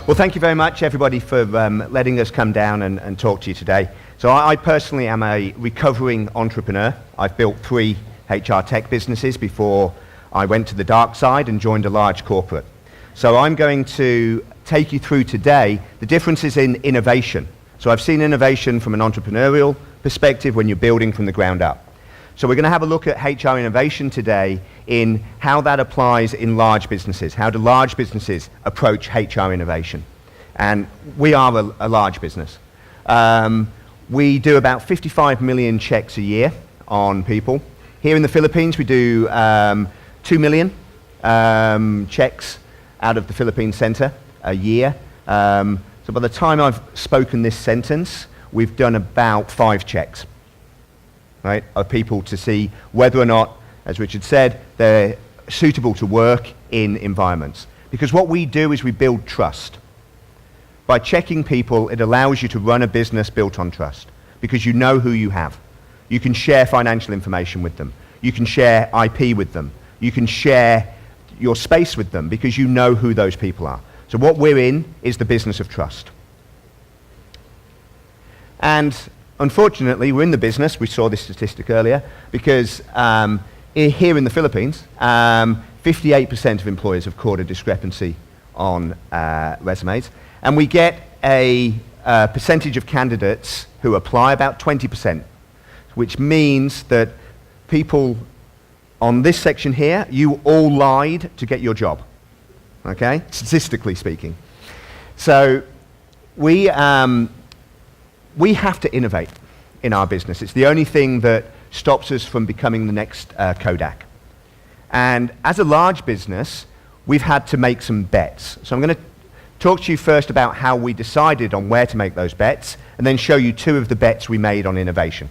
Well, thank you very much, everybody, for letting us come down and talk to you today. So I personally am a recovering entrepreneur. I've built 3 HR tech businesses before I went to the dark side and joined a large corporate. So I'm going to take you through today the differences in innovation. So I've seen innovation from an entrepreneurial perspective when you're building from the ground up. So we're going to have a look at HR innovation today in how that applies in large businesses. How do large businesses approach HR innovation? And we are a large business. We do about 55 million checks a year on people. Here in the Philippines, we do 2 million checks out of the Philippine Center a year. So by the time I've spoken this sentence, we've done about 5 checks, right, of people to see whether or not, as Richard said, they're suitable to work in environments. Because what we do is we build trust. By checking people, it allows you to run a business built on trust, because you know who you have. You can share financial information with them. You can share IP with them. You can share your space with them because you know who those people are. So what we're in is the business of trust. And unfortunately, we're in the business, we saw this statistic earlier, because here in the Philippines, 58% of employers have caught a discrepancy on resumes. And we get a percentage of candidates who apply, about 20%, which means that people on this section here, you all lied to get your job, okay, statistically speaking. So we have to innovate in our business. It's the only thing that stops us from becoming the next Kodak. And as a large business, we've had to make some bets. So I'm going to talk to you first about how we decided on where to make those bets, and then show you 2 of the bets we made on innovation.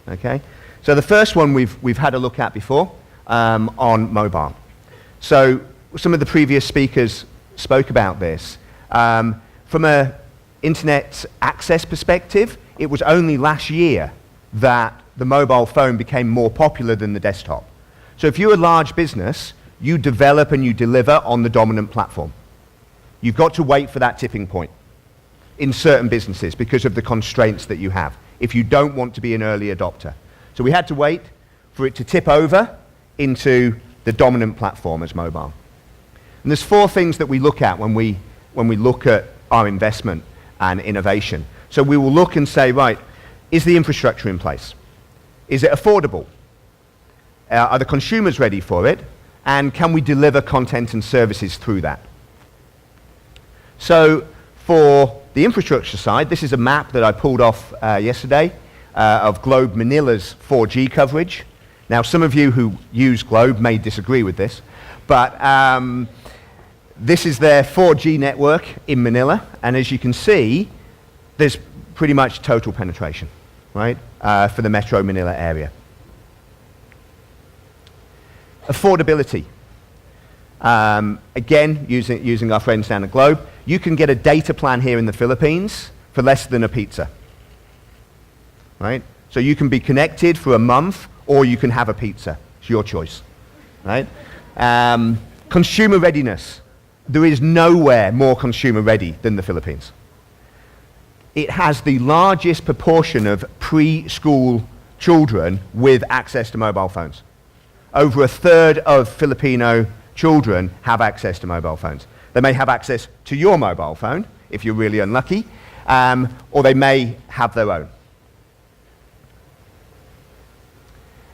Okay? So the first one we've had a look at before, on mobile. So some of the previous speakers spoke about this. From an internet access perspective, it was only last year that the mobile phone became more popular than the desktop. So if you're a large business, you develop and you deliver on the dominant platform. You've got to wait for that tipping point in certain businesses because of the constraints that you have, if you don't want to be an early adopter. So we had to wait for it to tip over into the dominant platform as mobile. And there's 4 things that we look at when we look at our investment and innovation. So we will look and say, right, is the infrastructure in place? Is it affordable? Are the consumers ready for it? And can we deliver content and services through that? So for the infrastructure side, this is a map that I pulled off yesterday of Globe Manila's 4G coverage. Now, some of you who use Globe may disagree with this, but this is their 4G network in Manila, and as you can see, there's pretty much total penetration, right, for the Metro Manila area. Affordability. Again, using our friends down at Globe, you can get a data plan here in the Philippines for less than a pizza, right? So you can be connected for a month, or you can have a pizza. It's your choice, right? Consumer readiness. There is nowhere more consumer ready than the Philippines. It has the largest proportion of preschool children with access to mobile phones. Over 1/3 of Filipino children have access to mobile phones. They may have access to your mobile phone, if you're really unlucky, or they may have their own.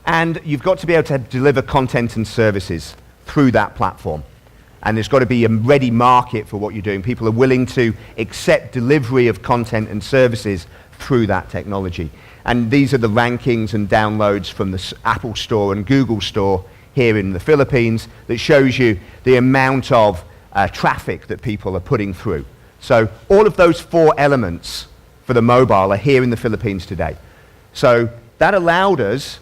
And you've got to be able to deliver content and services through that platform. And there's got to be a ready market for what you're doing. People are willing to accept delivery of content and services through that technology. And these are the rankings and downloads from the Apple Store and Google Store here in the Philippines that shows you the amount of traffic that people are putting through. So all of those 4 elements for the mobile are here in the Philippines today. So that allowed us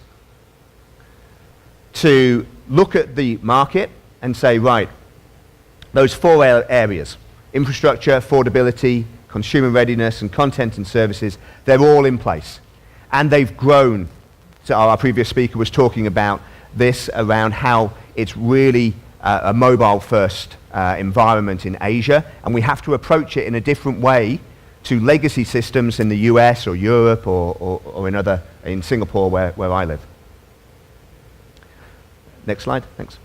to look at the market and say, right, those 4 areas, infrastructure, affordability, consumer readiness, and content and services, they're all in place. And they've grown. So our previous speaker was talking about this, around how it's really a mobile-first environment in Asia, and we have to approach it in a different way to legacy systems in the US or Europe or in Singapore where I live. Next slide, thanks.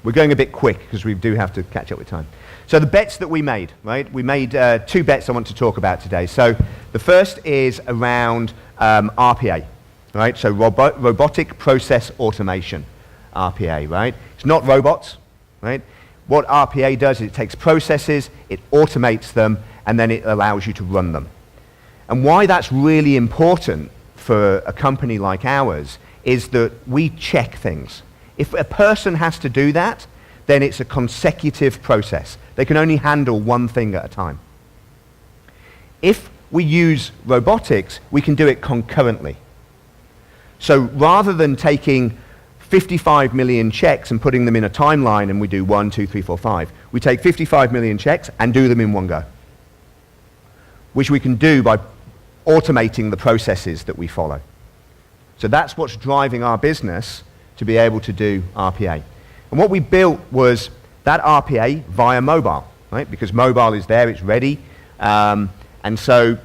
We're going a bit quick because we do have to catch up with time. So the bets that we made, right? We made 2 bets I want to talk about today. So the first is around RPA, right? So robotic process automation, RPA, right? It's not robots, right? What RPA does is it takes processes, it automates them, and then it allows you to run them. And why that's really important for a company like ours is that we check things. If a person has to do that, then it's a consecutive process. They can only handle one thing at a time. If we use robotics, we can do it concurrently. So rather than taking 55 million checks and putting them in a timeline and we do 1, 2, 3, 4, 5, we take 55 million checks and do them in one go, which we can do by automating the processes that we follow. So that's what's driving our business to be able to do RPA. And what we built was that RPA via mobile, right? Because mobile is there, it's ready. And so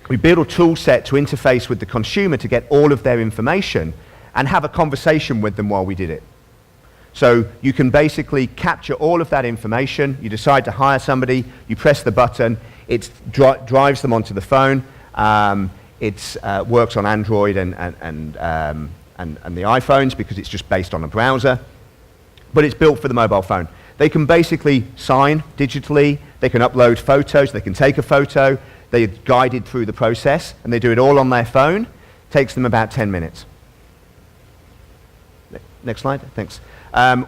we built a tool set to interface with the consumer to get all of their information and have a conversation with them while we did it. So you can basically capture all of that information. You decide to hire somebody, you press the button, it drives them onto the phone. It works on Android and the iPhones because it's just based on a browser. But it's built for the mobile phone. They can basically sign digitally, they can upload photos, they can take a photo, they're guided through the process, and they do it all on their phone. It takes them about 10 minutes. Next slide, thanks.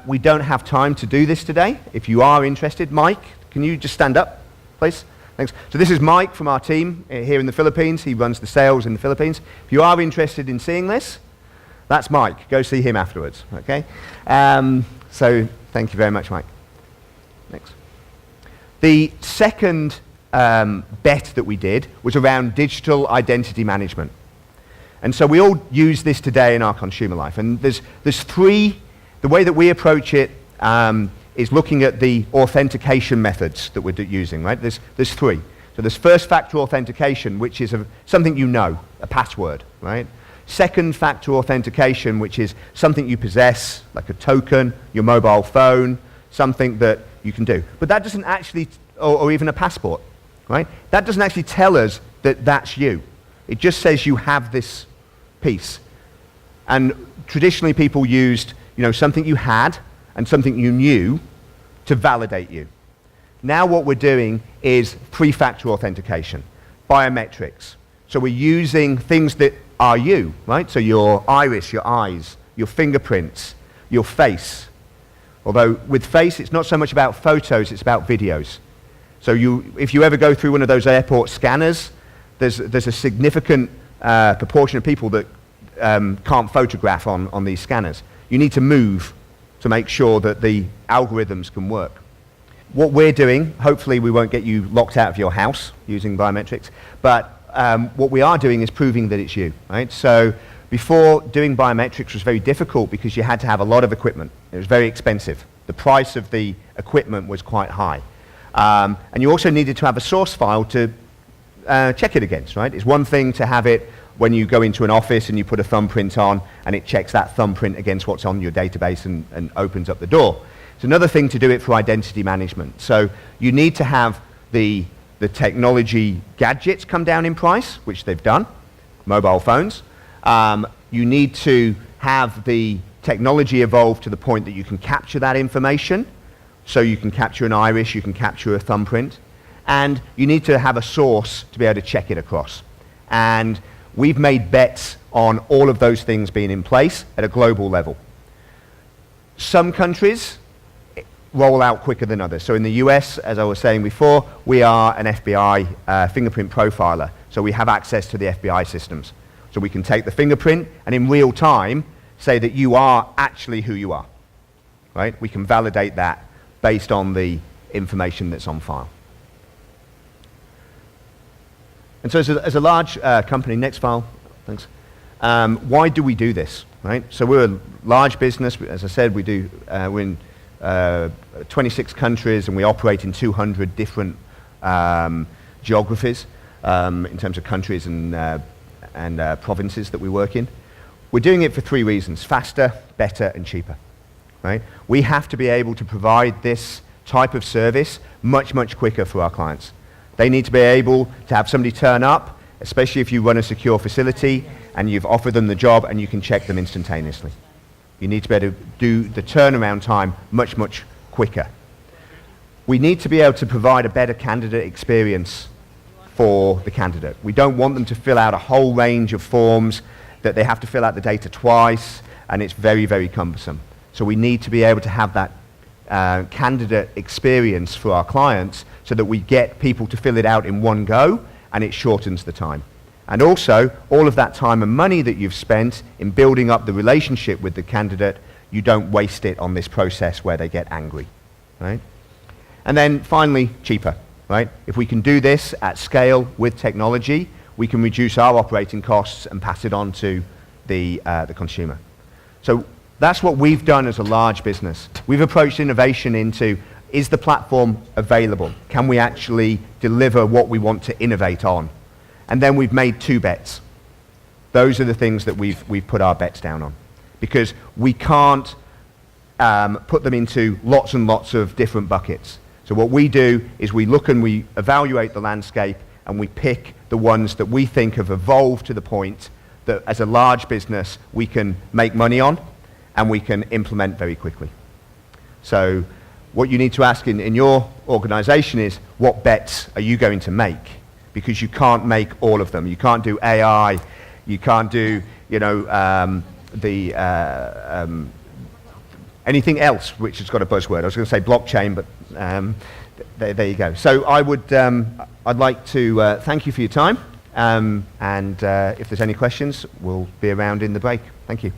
We don't have time to do this today. If you are interested, Mike, can you just stand up, please? Thanks. So this is Mike from our team here in the Philippines. He runs the sales in the Philippines. If you are interested in seeing this, that's Mike. Go see him afterwards, okay? So thank you very much, Mike. Next. The second bet that we did was around digital identity management. And so we all use this today in our consumer life. And there's 3, the way that we approach it is looking at the authentication methods that we're using, right? There's 3. So there's first factor authentication, which is something you know, a password, right? Second factor authentication, which is something you possess, like a token, your mobile phone, something that you can do. But that doesn't actually, or even a passport, right? That doesn't actually tell us that that's you. It just says you have this piece. And traditionally people used, something you had and something you knew to validate you. Now what we're doing is three-factor authentication, biometrics. So we're using things that are you, right? So your iris, your eyes, your fingerprints, your face. Although with face, it's not so much about photos, it's about videos. So if you ever go through one of those airport scanners, there's a significant proportion of people that can't photograph on these scanners. You need to move to make sure that the algorithms can work. What we're doing, hopefully we won't get you locked out of your house using biometrics, but what we are doing is proving that it's you, right? So before, doing biometrics was very difficult because you had to have a lot of equipment. It was very expensive. The price of the equipment was quite high. And you also needed to have a source file to check it against, right? It's one thing to have it when you go into an office and you put a thumbprint on and it checks that thumbprint against what's on your database and opens up the door. It's another thing to do it for identity management. So you need to have the technology gadgets come down in price, which they've done, mobile phones. You need to have the technology evolve to the point that you can capture that information. So you can capture an iris, you can capture a thumbprint. And you need to have a source to be able to check it across. And we've made bets on all of those things being in place at a global level. Some countries roll out quicker than others. So in the US, as I was saying before, we are an FBI fingerprint profiler. So we have access to the FBI systems. So we can take the fingerprint and in real time say that you are actually who you are, right? We can validate that based on the information that's on file. And so as a large company, next file, thanks. Why do we do this, right? So we're a large business. As I said, we're in 26 countries, and we operate in 200 different geographies in terms of countries and provinces that we work in. We're doing it for 3 reasons: faster, better, and cheaper. Right? We have to be able to provide this type of service much, much quicker for our clients. They need to be able to have somebody turn up, especially if you run a secure facility and you've offered them the job and you can check them instantaneously. You need to be able to do the turnaround time much, much quicker. We need to be able to provide a better candidate experience for the candidate. We don't want them to fill out a whole range of forms that they have to fill out the data twice, and it's very, very cumbersome. So we need to be able to have that candidate experience for our clients so that we get people to fill it out in one go, and it shortens the time. And also, all of that time and money that you've spent in building up the relationship with the candidate, you don't waste it on this process where they get angry, right? And then finally, cheaper, right? If we can do this at scale with technology, we can reduce our operating costs and pass it on to the consumer. So that's what we've done as a large business. We've approached innovation into, is the platform available? Can we actually deliver what we want to innovate on? And then we've made 2 bets. Those are the things that we've put our bets down on. Because we can't put them into lots and lots of different buckets. So what we do is we look and we evaluate the landscape and we pick the ones that we think have evolved to the point that as a large business we can make money on and we can implement very quickly. So what you need to ask in your organization is, what bets are you going to make? Because you can't make all of them. You can't do AI, you can't do, anything else which has got a buzzword. I was going to say blockchain, but there you go. So I'd like to thank you for your time, and if there's any questions, we'll be around in the break. Thank you.